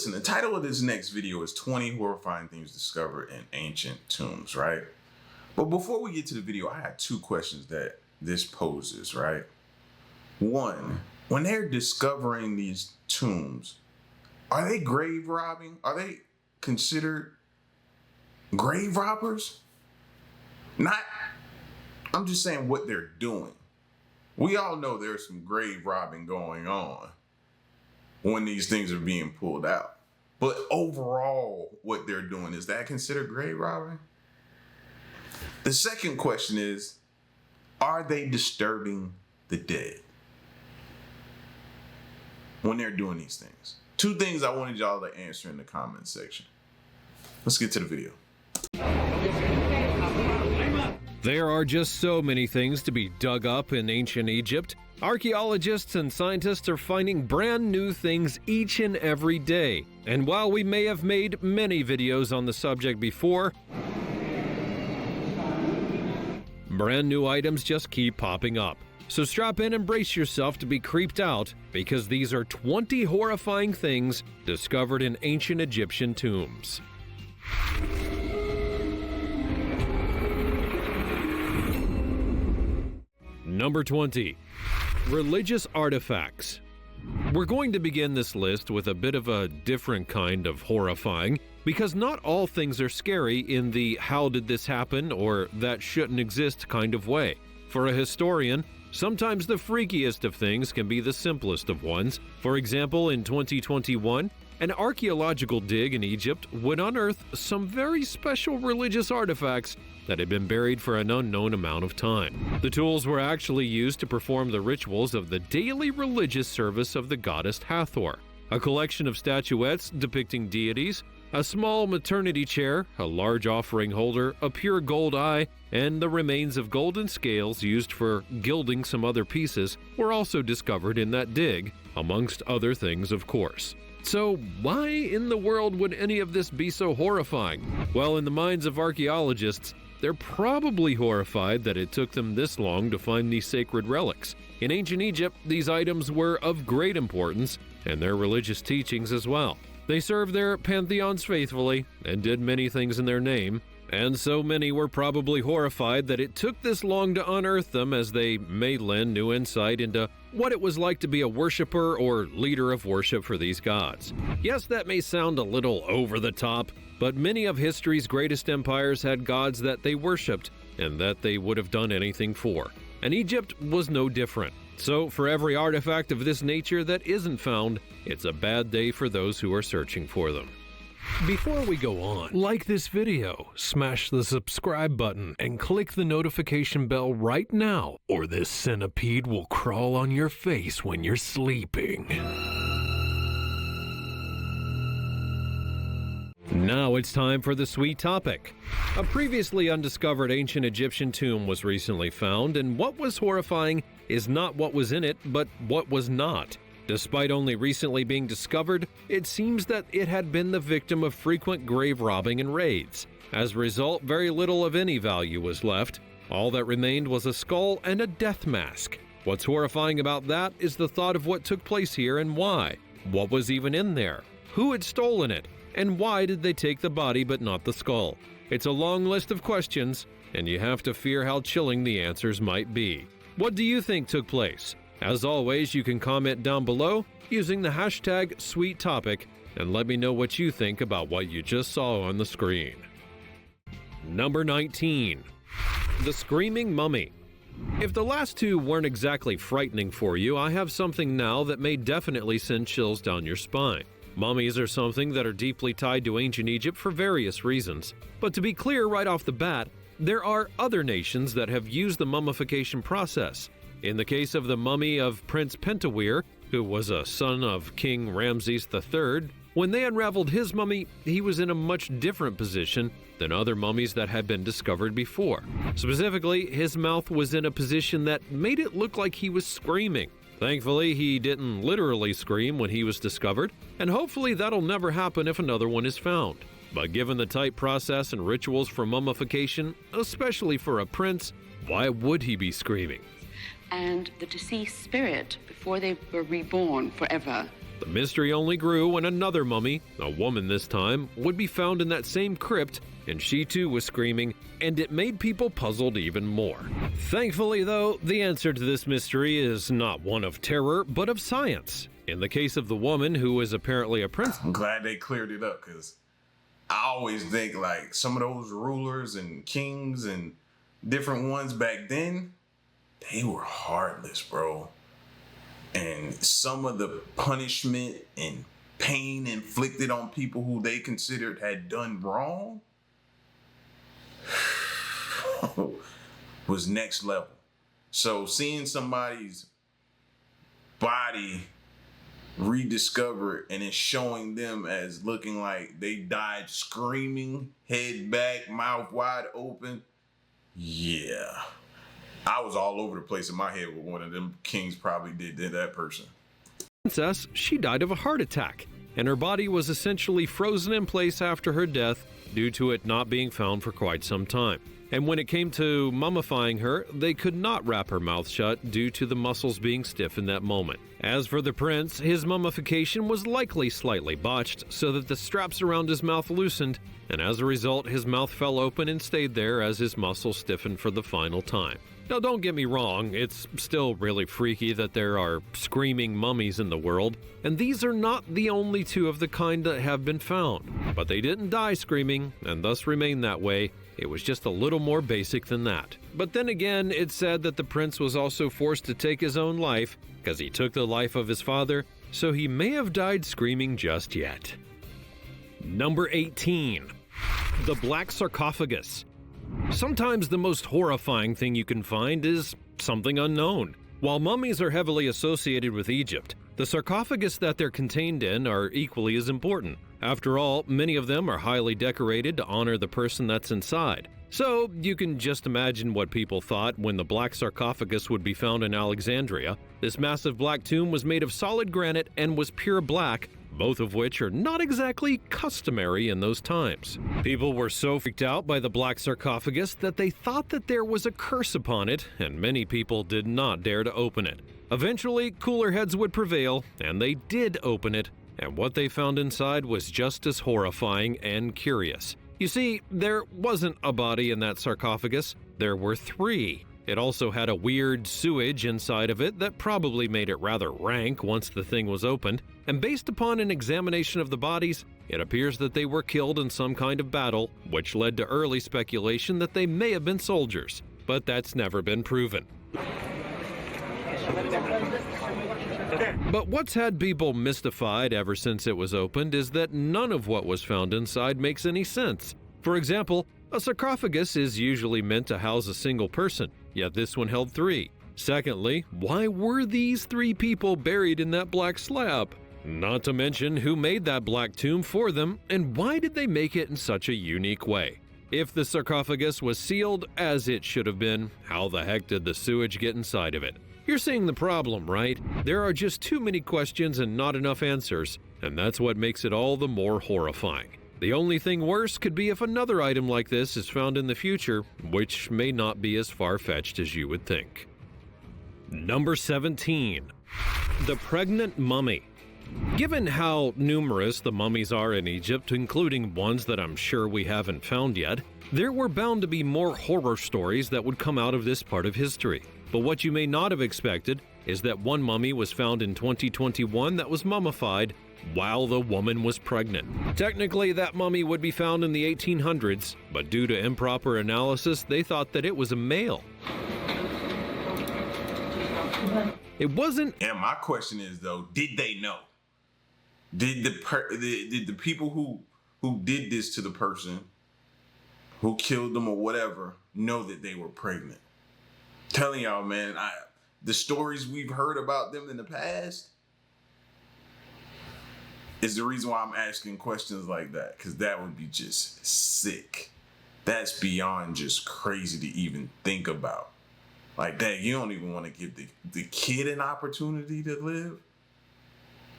listen, the title of this next video is 20 horrifying things discovered in ancient tombs, right? But before we get to the video, I had two questions that this poses, right? One, when they're discovering these tombs, are they grave robbing? Are they considered grave robbers? I'm just saying what they're doing. We all know there's some grave robbing going on when these things are being pulled out. But overall, what they're doing, is that considered grave robbing? The second question is, are they disturbing the dead when they're doing these things? Two things I wanted y'all to answer in the comment section. Let's get to the video. There are just so many things to be dug up in ancient Egypt. Archaeologists and scientists are finding brand new things each and every day. And while we may have made many videos on the subject before, brand new items just keep popping up. So strap in and brace yourself to be creeped out, because these are 20 horrifying things discovered in ancient Egyptian tombs. Number 20. Religious artifacts. We're going to begin this list with a bit of a different kind of horrifying, because not all things are scary in the "how did this happen" or "that shouldn't exist" kind of way. For a historian, sometimes the freakiest of things can be the simplest of ones. For example, in 2021, an archaeological dig in Egypt would unearth some very special religious artifacts that had been buried for an unknown amount of time. The tools were actually used to perform the rituals of the daily religious service of the goddess Hathor. A collection of statuettes depicting deities, a small maternity chair, a large offering holder, a pure gold eye, and the remains of golden scales used for gilding some other pieces were also discovered in that dig, amongst other things, of course. So why in the world would any of this be so horrifying? Well, in the minds of archaeologists, they're probably horrified that it took them this long to find these sacred relics. In ancient Egypt, these items were of great importance, and their religious teachings as well. They served their pantheons faithfully and did many things in their name, and so many were probably horrified that it took this long to unearth them, as they may lend new insight into what it was like to be a worshiper or leader of worship for these gods. Yes, that may sound a little over the top, but many of history's greatest empires had gods that they worshipped and that they would have done anything for. And Egypt was no different. So for every artifact of this nature that isn't found, it's a bad day for those who are searching for them. Before we go on, like this video, smash the subscribe button, and click the notification bell right now, or this centipede will crawl on your face when you're sleeping. Now it's time for the sweet topic. A previously undiscovered ancient Egyptian tomb was recently found, and what was horrifying is not what was in it, but what was not. Despite only recently being discovered, it seems that it had been the victim of frequent grave robbing and raids. As a result, very little of any value was left. All that remained was a skull and a death mask. What's horrifying about that is the thought of what took place here and why. What was even in there? Who had stolen it? And why did they take the body but not the skull? It's a long list of questions, and you have to fear how chilling the answers might be. What do you think took place? As always, you can comment down below using the hashtag #SweetTopic and let me know what you think about what you just saw on the screen. Number 19. The Screaming Mummy. If the last two weren't exactly frightening for you, I have something now that may definitely send chills down your spine. Mummies are something that are deeply tied to ancient Egypt for various reasons. But to be clear right off the bat, there are other nations that have used the mummification process. In the case of the mummy of Prince Pentawir, who was a son of King Ramses III, when they unraveled his mummy, he was in a much different position than other mummies that had been discovered before. Specifically, his mouth was in a position that made it look like he was screaming. Thankfully, he didn't literally scream when he was discovered, and hopefully that'll never happen if another one is found. But given the tight process and rituals for mummification, especially for a prince, why would he be screaming? And the deceased spirit, before they were reborn forever, The mystery only grew when another mummy, a woman this time, would be found in that same crypt, and she too was screaming, and it made people puzzled even more. Thankfully, though, the answer to this mystery is not one of terror, but of science. In the case of the woman who was apparently a princess. I'm glad they cleared it up, because I always think like some of those rulers and kings and different ones back then, they were heartless, bro. And some of the punishment and pain inflicted on people who they considered had done wrong was next level. So seeing somebody's body rediscovered and it's showing them as looking like they died screaming, head back, mouth wide open, yeah. I was all over the place in my head with one of them kings probably did to that person. Princess, she died of a heart attack, and her body was essentially frozen in place after her death due to it not being found for quite some time. And when it came to mummifying her, they could not wrap her mouth shut due to the muscles being stiff in that moment. As for the prince, his mummification was likely slightly botched so that the straps around his mouth loosened, and as a result, his mouth fell open and stayed there as his muscles stiffened for the final time. Now, don't get me wrong, it's still really freaky that there are screaming mummies in the world, and these are not the only two of the kind that have been found. But they didn't die screaming, and thus remain that way. It was just a little more basic than that. But then again, it's said that the prince was also forced to take his own life because he took the life of his father, so he may have died screaming just yet. Number 18. The Black Sarcophagus. Sometimes the most horrifying thing you can find is something unknown. While mummies are heavily associated with Egypt, the sarcophagus that they're contained in are equally as important. After all, many of them are highly decorated to honor the person that's inside. So you can just imagine what people thought when the Black Sarcophagus would be found in Alexandria. This massive black tomb was made of solid granite and was pure black, both of which are not exactly customary in those times. People were so freaked out by the Black Sarcophagus that they thought that there was a curse upon it, and many people did not dare to open it. Eventually, cooler heads would prevail, and they did open it, and what they found inside was just as horrifying and curious. You see, there wasn't a body in that sarcophagus, there were 3. It also had a weird sewage inside of it that probably made it rather rank once the thing was opened, and based upon an examination of the bodies, it appears that they were killed in some kind of battle, which led to early speculation that they may have been soldiers, but that's never been proven. But what's had people mystified ever since it was opened is that none of what was found inside makes any sense. For example, a sarcophagus is usually meant to house a single person, yet this one held 3. Secondly, why were these 3 people buried in that black slab? Not to mention who made that black tomb for them, and why did they make it in such a unique way? If the sarcophagus was sealed as it should have been, how the heck did the sewage get inside of it? You're seeing the problem, right? There are just too many questions and not enough answers, and that's what makes it all the more horrifying. The only thing worse could be if another item like this is found in the future, which may not be as far-fetched as you would think. Number 17. The Pregnant Mummy. Given how numerous the mummies are in Egypt, including ones that I'm sure we haven't found yet, there were bound to be more horror stories that would come out of this part of history. But what you may not have expected is that one mummy was found in 2021 that was mummified while the woman was pregnant. Technically, that mummy would be found in the 1800s, but due to improper analysis, they thought that it was a male. It wasn't. And my question is though, did they know? Did the people who did this to the person, who killed them or whatever, know that they were pregnant? Telling y'all, man, the stories we've heard about them in the past is the reason why I'm asking questions like that, because that would be just sick. That's beyond just crazy to even think about. Like that, you don't even want to give the kid an opportunity to live.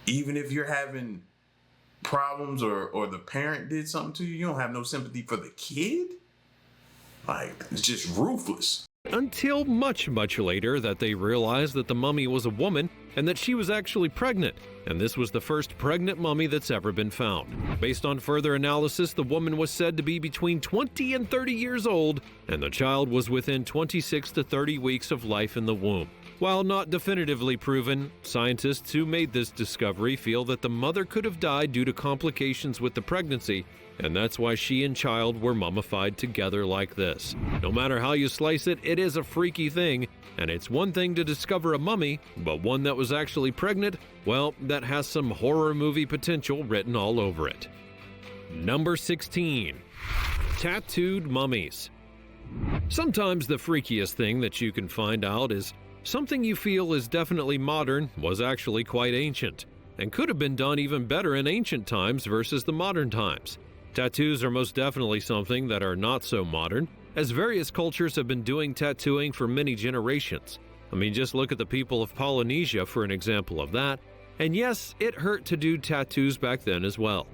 Even if you're having problems or the parent did something to you, you don't have no sympathy for the kid? Like, it's just ruthless. Until much later that they realized that the mummy was a woman and that she was actually pregnant, and this was the first pregnant mummy that's ever been found. Based on further analysis, the woman was said to be between 20 and 30 years old, and the child was within 26 to 30 weeks of life in the womb. While not definitively proven, scientists who made this discovery feel that the mother could have died due to complications with the pregnancy, and that's why she and child were mummified together like this. No matter how you slice it, it is a freaky thing, and it's one thing to discover a mummy, but one that was actually pregnant, well, that has some horror movie potential written all over it. Number 16. Tattooed mummies. Sometimes the freakiest thing that you can find out is something you feel is definitely modern was actually quite ancient, and could have been done even better in ancient times versus the modern times. Tattoos are most definitely something that are not so modern, as various cultures have been doing tattooing for many generations. I mean, just look at the people of Polynesia for an example of that. And yes, it hurt to do tattoos back then as well.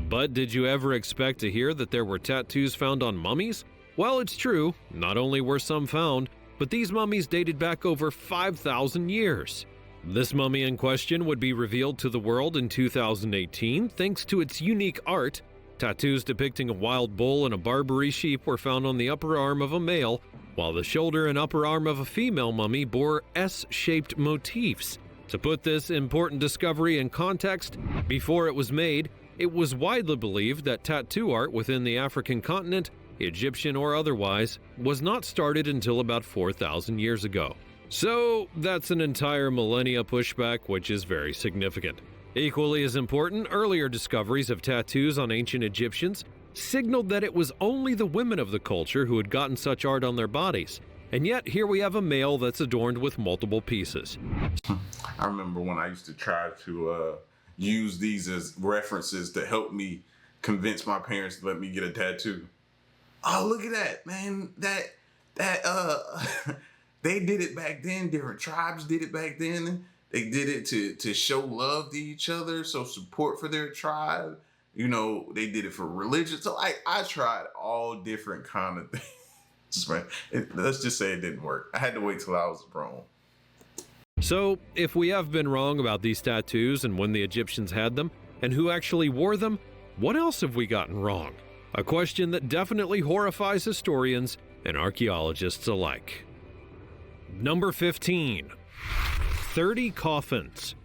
But did you ever expect to hear that there were tattoos found on mummies? Well, it's true, not only were some found, but these mummies dated back over 5,000 years. This mummy in question would be revealed to the world in 2018 thanks to its unique art. Tattoos depicting a wild bull and a Barbary sheep were found on the upper arm of a male, while the shoulder and upper arm of a female mummy bore S-shaped motifs. To put this important discovery in context, before it was made, it was widely believed that tattoo art within the African continent, Egyptian or otherwise, was not started until about 4,000 years ago. So that's an entire millennia pushback, which is very significant. Equally as important, earlier discoveries of tattoos on ancient Egyptians signaled that it was only the women of the culture who had gotten such art on their bodies. And yet, here we have a male that's adorned with multiple pieces. I remember when I used to try to use these as references to help me convince my parents to let me get a tattoo. Oh, look at that, man. They did it back then. Different tribes did it back then. They did it to show love to each other, so support for their tribe. You know, they did it for religion. So I tried all different kind of things, man. Let's just say it didn't work. I had to wait till I was grown. So, if we have been wrong about these tattoos and when the Egyptians had them, and who actually wore them, what else have we gotten wrong? A question that definitely horrifies historians and archaeologists alike. Number 15. 30 coffins.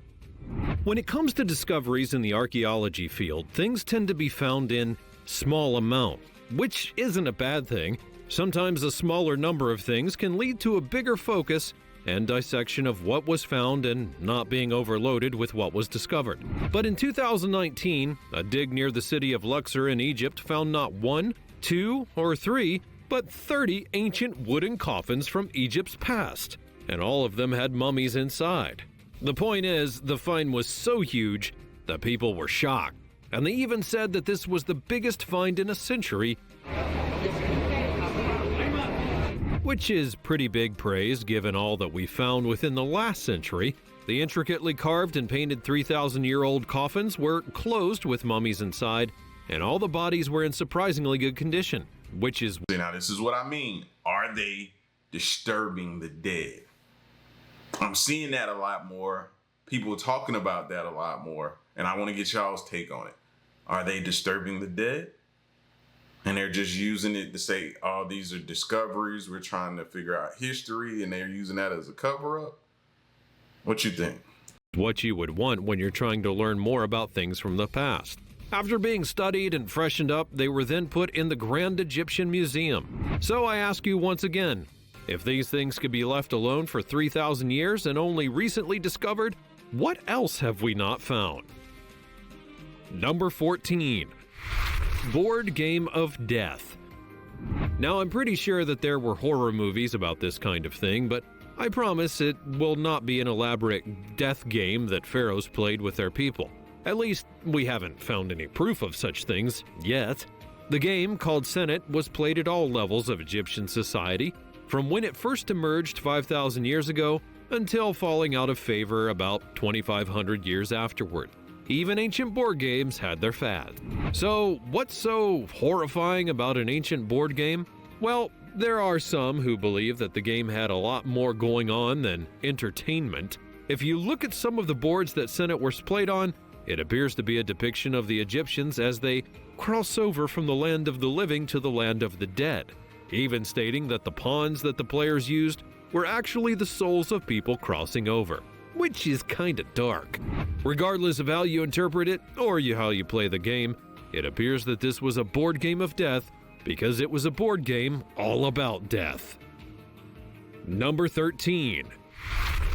When it comes to discoveries in the archaeology field, things tend to be found in small amount, which isn't a bad thing. Sometimes a smaller number of things can lead to a bigger focus and dissection of what was found and not being overloaded with what was discovered. But in 2019, a dig near the city of Luxor in Egypt found not 1, 2, or 3, but 30 ancient wooden coffins from Egypt's past, and all of them had mummies inside. The point is, the find was so huge that people were shocked, and they even said that this was the biggest find in a century, which is pretty big praise given all that we found within the last century. The intricately carved and painted 3,000-year-old coffins were closed with mummies inside, and all the bodies were in surprisingly good condition, which is... Now, this is what I mean. Are they disturbing the dead? I'm seeing that a lot more. People talking about that a lot more, and I want to get y'all's take on it. Are they disturbing the dead? And they're just using it to say, oh, these are discoveries. We're trying to figure out history, and they're using that as a cover-up. What you think? What you would want when you're trying to learn more about things from the past. After being studied and freshened up, they were then put in the Grand Egyptian Museum. So I ask you once again, if these things could be left alone for 3,000 years and only recently discovered, what else have we not found? Number 14. Board Game of Death. Now, I'm pretty sure that there were horror movies about this kind of thing, but I promise it will not be an elaborate death game that pharaohs played with their people. At least, we haven't found any proof of such things yet. The game, called Senet, was played at all levels of Egyptian society, from when it first emerged 5,000 years ago until falling out of favor about 2,500 years afterward. Even ancient board games had their fad. So, what's so horrifying about an ancient board game? Well, There are some who believe that the game had a lot more going on than entertainment. If you look at some of the boards that Senate were played on, it appears to be a depiction of the Egyptians as they cross over from the land of the living to the land of the dead, even stating that the pawns that the players used were actually the souls of people crossing over, which is kinda dark. Regardless of how you interpret it or how you play the game, it appears that this was a board game of death because it was a board game all about death. Number 13.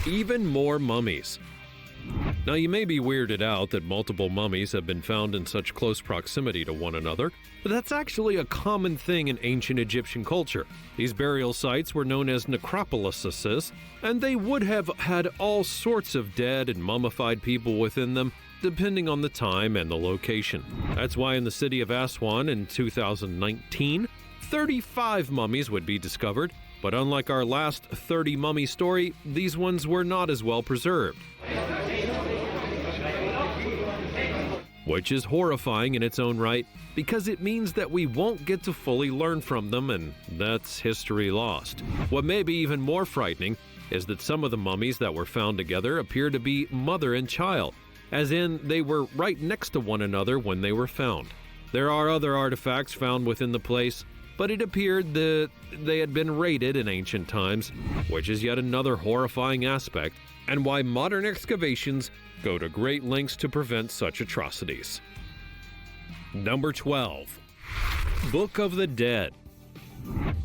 Even more mummies. Now, you may be weirded out that multiple mummies have been found in such close proximity to one another, but that's actually a common thing in ancient Egyptian culture. These burial sites were known as necropolises, and they would have had all sorts of dead and mummified people within them, depending on the time and the location. That's why in the city of Aswan in 2019, 35 mummies would be discovered, but unlike our last 30 mummy story, these ones were not as well preserved, which is horrifying in its own right because it means that we won't get to fully learn from them, and that's history lost. What may be even more frightening is that some of the mummies that were found together appear to be mother and child, as in they were right next to one another when they were found. There are other artifacts found within the place, but it appeared that they had been raided in ancient times, which is yet another horrifying aspect, and why modern excavations go to great lengths to prevent such atrocities. Number 12. Book of the Dead.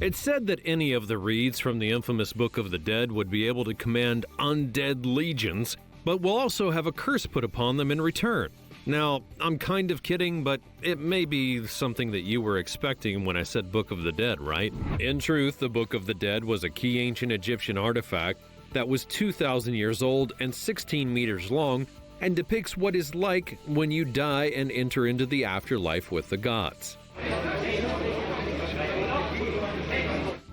It's said that any of the reeds from the infamous Book of the Dead would be able to command undead legions, but will also have a curse put upon them in return. Now, I'm kind of kidding, but it may be something that you were expecting when I said Book of the Dead, right? In truth, the Book of the Dead was a key ancient Egyptian artifact that was 2,000 years old and 16 meters long, and depicts what is like when you die and enter into the afterlife with the gods.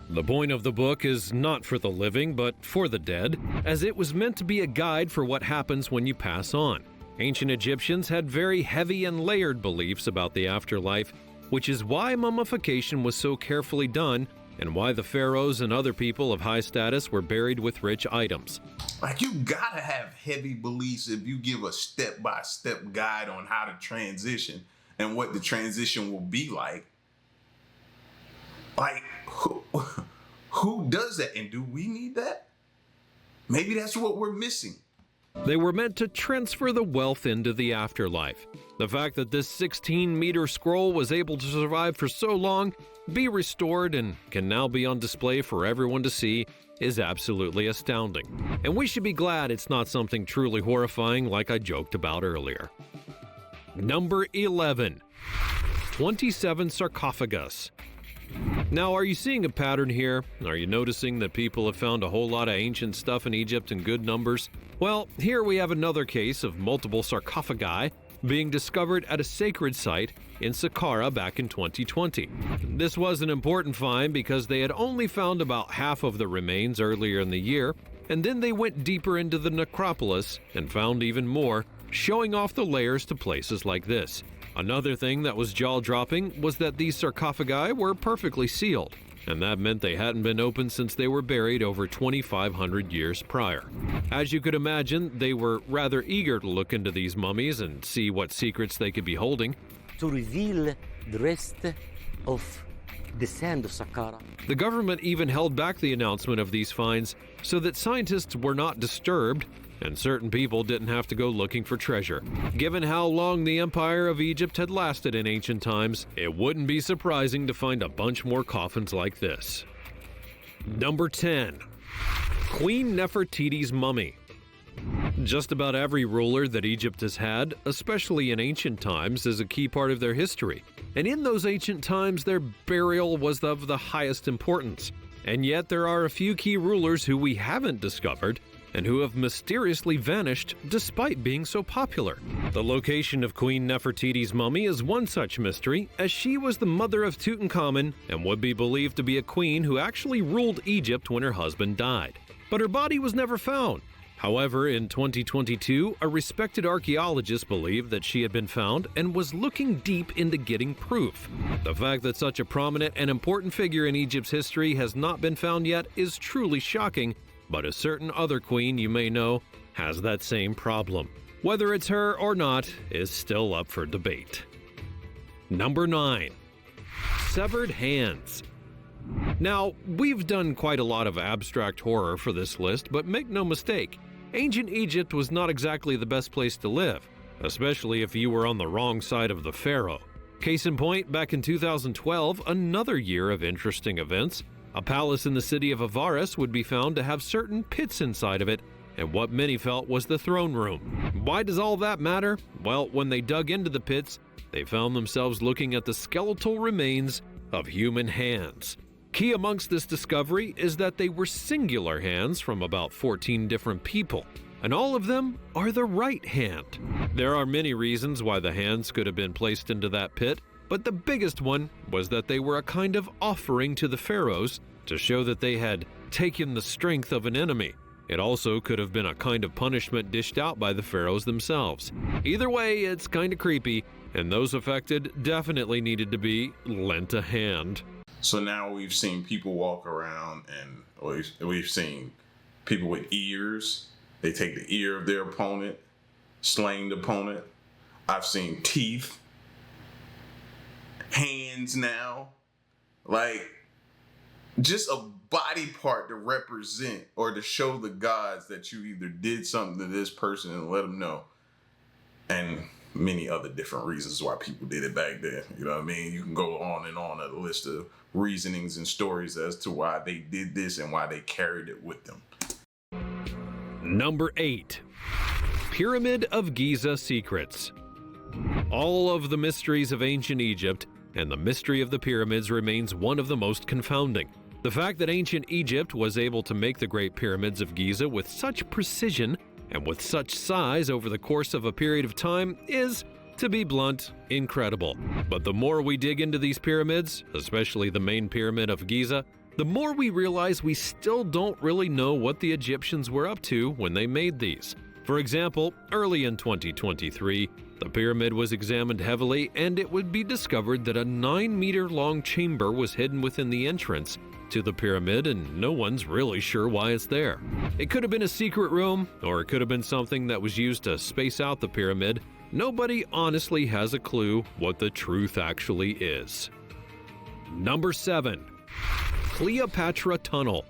The point of the book is not for the living, but for the dead, as it was meant to be a guide for what happens when you pass on. Ancient Egyptians had very heavy and layered beliefs about the afterlife, which is why mummification was so carefully done and why the pharaohs and other people of high status were buried with rich items. Like, you gotta have heavy beliefs if you give a step-by-step guide on how to transition and what the transition will be like. Like, who does that? And do we need that? Maybe that's what we're missing. They were meant to transfer the wealth into the afterlife. The fact that this 16-meter scroll was able to survive for so long, be restored, and can now be on display for everyone to see is absolutely astounding. And we should be glad it's not something truly horrifying like I joked about earlier. Number 11. 27 Sarcophagus. Now, are you seeing a pattern here? Are you noticing that people have found a whole lot of ancient stuff in Egypt in good numbers? Well, here we have another case of multiple sarcophagi being discovered at a sacred site in Saqqara back in 2020. This was an important find because they had only found about half of the remains earlier in the year, and then they went deeper into the necropolis and found even more, showing off the layers to places like this. Another thing that was jaw-dropping was that these sarcophagi were perfectly sealed, and that meant they hadn't been opened since they were buried over 2,500 years prior. As you could imagine, they were rather eager to look into these mummies and see what secrets they could be holding. To reveal the rest of the sand of Saqqara. The government even held back the announcement of these finds so that scientists were not disturbed and certain people didn't have to go looking for treasure. Given how long the Empire of Egypt had lasted in ancient times, it wouldn't be surprising to find a bunch more coffins like this. Number 10. Queen Nefertiti's mummy. Just about every ruler that Egypt has had, especially in ancient times, is a key part of their history. And in those ancient times, their burial was of the highest importance. And yet there are a few key rulers who we haven't discovered and who have mysteriously vanished despite being so popular. The location of Queen Nefertiti's mummy is one such mystery, as she was the mother of Tutankhamun and would be believed to be a queen who actually ruled Egypt when her husband died. But her body was never found. However, in 2022, a respected archaeologist believed that she had been found and was looking deep into getting proof. The fact that such a prominent and important figure in Egypt's history has not been found yet is truly shocking, but a certain other queen you may know has that same problem. Whether it's her or not is still up for debate. Number 9. Severed hands. Now, we've done quite a lot of abstract horror for this list, but make no mistake, ancient Egypt was not exactly the best place to live, especially if you were on the wrong side of the pharaoh. Case in point, back in 2012, another year of interesting events, a palace in the city of Avaris would be found to have certain pits inside of it, and what many felt was the throne room. Why does all that matter? Well, when they dug into the pits, they found themselves looking at the skeletal remains of human hands. Key amongst this discovery is that they were singular hands from about 14 different people, and all of them are the right hand. There are many reasons why the hands could have been placed into that pit, but the biggest one was that they were a kind of offering to the pharaohs to show that they had taken the strength of an enemy. It also could have been a kind of punishment dished out by the pharaohs themselves. Either way, it's kind of creepy, and those affected definitely needed to be lent a hand. So now we've seen people walk around and we've seen people with ears. They take the ear of their opponent, slaying the opponent. I've seen teeth, hands now, like just a body part to represent or to show the gods that you either did something to this person and let them know. And many other different reasons why people did it back then. You know what I mean? You can go on and on a list of reasonings and stories as to why they did this and why they carried it with them. Number 8. Pyramid of Giza Secrets. All of the mysteries of ancient Egypt and the mystery of the pyramids remains one of the most confounding. The fact that ancient Egypt was able to make the Great Pyramids of Giza with such precision and with such size over the course of a period of time is, to be blunt, incredible. But the more we dig into these pyramids, especially the main pyramid of Giza, the more we realize we still don't really know what the Egyptians were up to when they made these. For example, early in 2023, the pyramid was examined heavily and it would be discovered that a 9-meter-long chamber was hidden within the entrance to the pyramid, and no one's really sure why it's there. It could have been a secret room, or it could have been something that was used to space out the pyramid. Nobody honestly has a clue what the truth actually is. Number 7. Cleopatra Tunnel.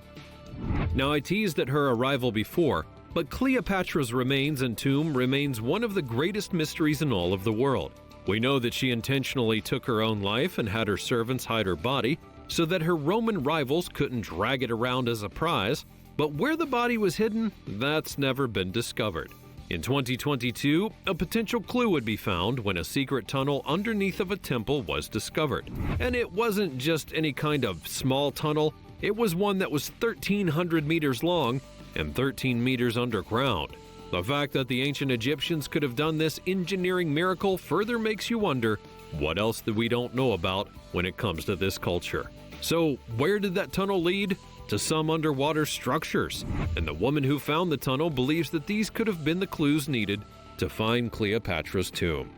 Now, I teased at her arrival before, but Cleopatra's remains and tomb remains one of the greatest mysteries in all of the world. We know that she intentionally took her own life and had her servants hide her body so that her Roman rivals couldn't drag it around as a prize, but where the body was hidden, that's never been discovered. In 2022, a potential clue would be found when a secret tunnel underneath of a temple was discovered. And it wasn't just any kind of small tunnel, it was one that was 1,300 meters long and 13 meters underground. The fact that the ancient Egyptians could have done this engineering miracle further makes you wonder what else that we don't know about when it comes to this culture. So where did that tunnel lead? To some underwater structures. And the woman who found the tunnel believes that these could have been the clues needed to find Cleopatra's tomb.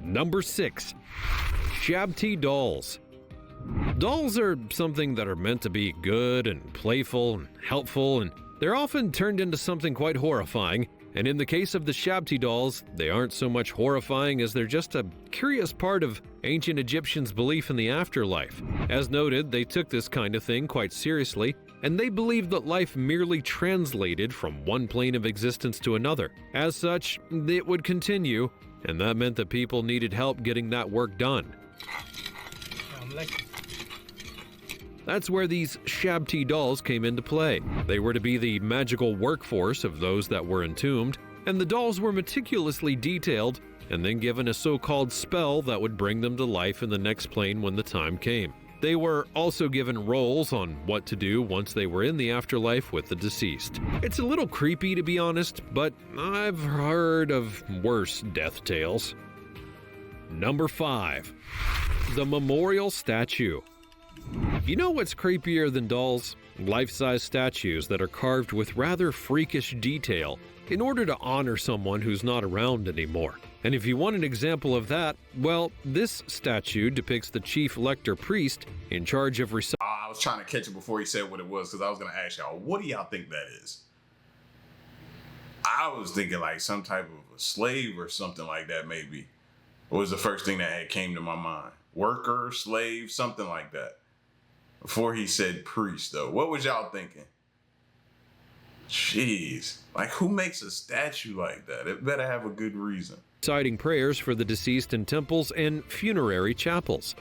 Number 6. Shabte Dolls. Dolls are something that are meant to be good and playful and helpful, and they're often turned into something quite horrifying. And in the case of the Shabte dolls, they aren't so much horrifying as they're just a curious part of ancient Egyptians' belief in the afterlife. As noted, they took this kind of thing quite seriously, and they believed that life merely translated from one plane of existence to another. As such, it would continue, and that meant that people needed help getting that work done. That's where these Shabte dolls came into play. They were to be the magical workforce of those that were entombed, and the dolls were meticulously detailed and then given a so-called spell that would bring them to life in the next plane when the time came. They were also given roles on what to do once they were in the afterlife with the deceased. It's a little creepy, to be honest, but I've heard of worse death tales. Number 5. The Memorial Statue. You know what's creepier than dolls? life-size statues that are carved with rather freakish detail in order to honor someone who's not around anymore. And if you want an example of that, well, this statue depicts the chief lector priest in charge of I was trying to catch it before he said what it was, because I was going to ask y'all, what do y'all think that is? I was thinking like some type of a slave or something like that, maybe. What was the first thing that had came to my mind? Worker, slave, something like that. Before he said priest, though. What was y'all thinking? Jeez. Like, who makes a statue like that? It better have a good reason. reciting prayers for the deceased in temples and funerary chapels.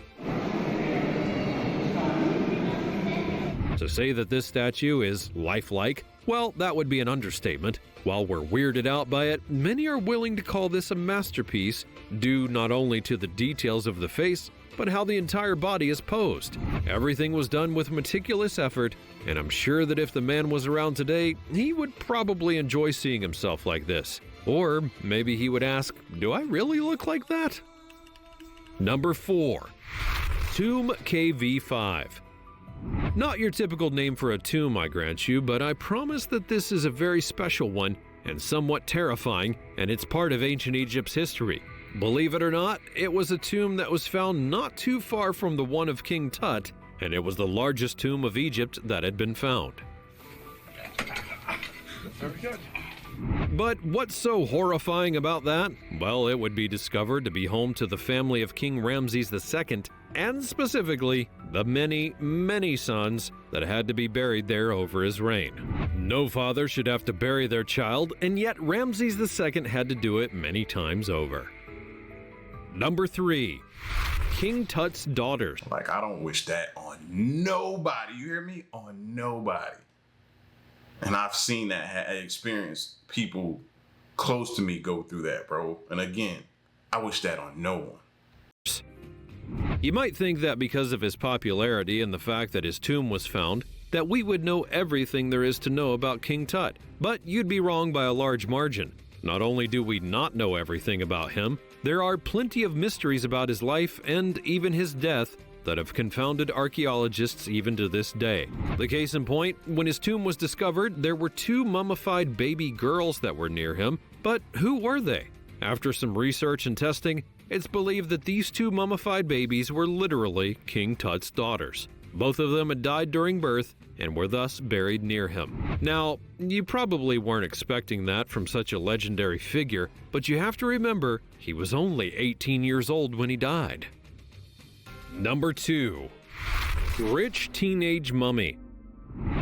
To say that this statue is lifelike, well, that would be an understatement. While we're weirded out by it, many are willing to call this a masterpiece, due not only to the details of the face, but how the entire body is posed. Everything was done with meticulous effort, and I'm sure that if the man was around today, he would probably enjoy seeing himself like this. Or maybe he would ask, do I really look like that? Number 4. Tomb KV5. Not your typical name for a tomb, I grant you, but I promise that this is a very special one and somewhat terrifying, and it's part of ancient Egypt's history. Believe it or not, it was a tomb that was found not too far from the one of King Tut, and it was the largest tomb of Egypt that had been found. Very good. But what's so horrifying about that? Well, it would be discovered to be home to the family of King Ramses II, and specifically, the many, many sons that had to be buried there over his reign. No father should have to bury their child, and yet Ramses II had to do it many times over. Number 3. King Tut's daughters. Like, I don't wish that on nobody. You hear me? On nobody. And I've seen that, experienced people close to me go through that, bro. And again, I wish that on no one. You might think that because of his popularity and the fact that his tomb was found, that we would know everything there is to know about King Tut. But you'd be wrong by a large margin. Not only do we not know everything about him, there are plenty of mysteries about his life and even his death that have confounded archaeologists even to this day. The case in point, when his tomb was discovered, there were 2 mummified baby girls that were near him, but who were they? After some research and testing, it's believed that these 2 mummified babies were literally King Tut's daughters. Both of them had died during birth and were thus buried near him. Now, you probably weren't expecting that from such a legendary figure, but you have to remember, he was only 18 years old when he died. Number 2. Rich teenage mummy.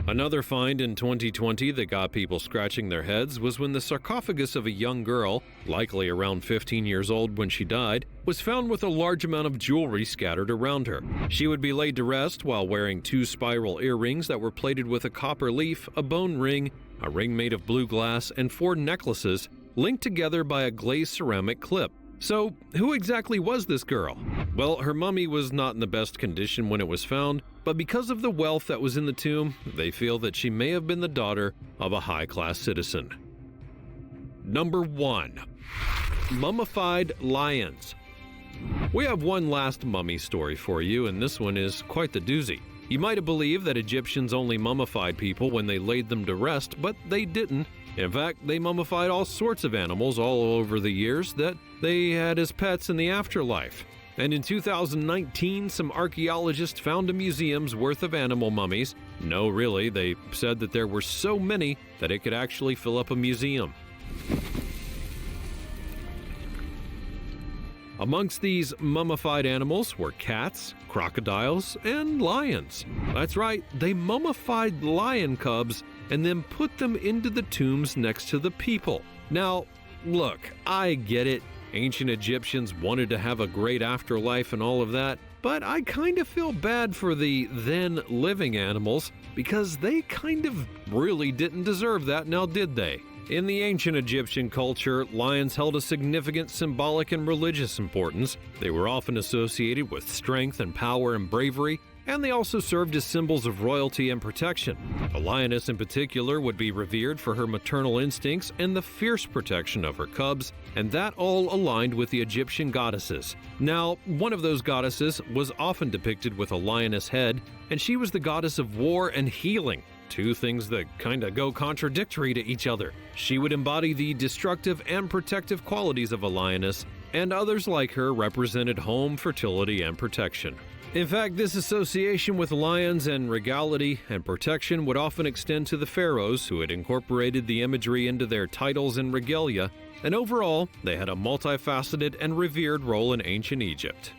Another find in 2020 that got people scratching their heads was when the sarcophagus of a young girl, likely around 15 years old when she died, was found with a large amount of jewelry scattered around her. She would be laid to rest while wearing 2 spiral earrings that were plated with a copper leaf, a bone ring, a ring made of blue glass, and 4 necklaces linked together by a glazed ceramic clip. So, who exactly was this girl? Well, her mummy was not in the best condition when it was found, but because of the wealth that was in the tomb, they feel that she may have been the daughter of a high-class citizen. Number 1. Mummified Lions. We have one last mummy story for you, and this one is quite the doozy. You might have believed that Egyptians only mummified people when they laid them to rest, but they didn't. In fact, they mummified all sorts of animals all over the years that they had as pets in the afterlife. And in 2019, some archaeologists found a museum's worth of animal mummies. No, really, they said that there were so many that it could actually fill up a museum. Amongst these mummified animals were cats, crocodiles, and lions. That's right, they mummified lion cubs and then put them into the tombs next to the people. Now, look, I get it. Ancient Egyptians wanted to have a great afterlife and all of that, but I kind of feel bad for the then living animals because they kind of really didn't deserve that, now did they? In the ancient Egyptian culture, lions held a significant symbolic and religious importance. They were often associated with strength and power and bravery, and they also served as symbols of royalty and protection. The lioness in particular would be revered for her maternal instincts and the fierce protection of her cubs, and that all aligned with the Egyptian goddesses. Now, one of those goddesses was often depicted with a lioness head, and she was the goddess of war and healing, two things that kinda go contradictory to each other. She would embody the destructive and protective qualities of a lioness, and others like her represented home, fertility, and protection. In fact, this association with lions and regality and protection would often extend to the pharaohs, who had incorporated the imagery into their titles and regalia, and overall, they had a multifaceted and revered role in ancient Egypt.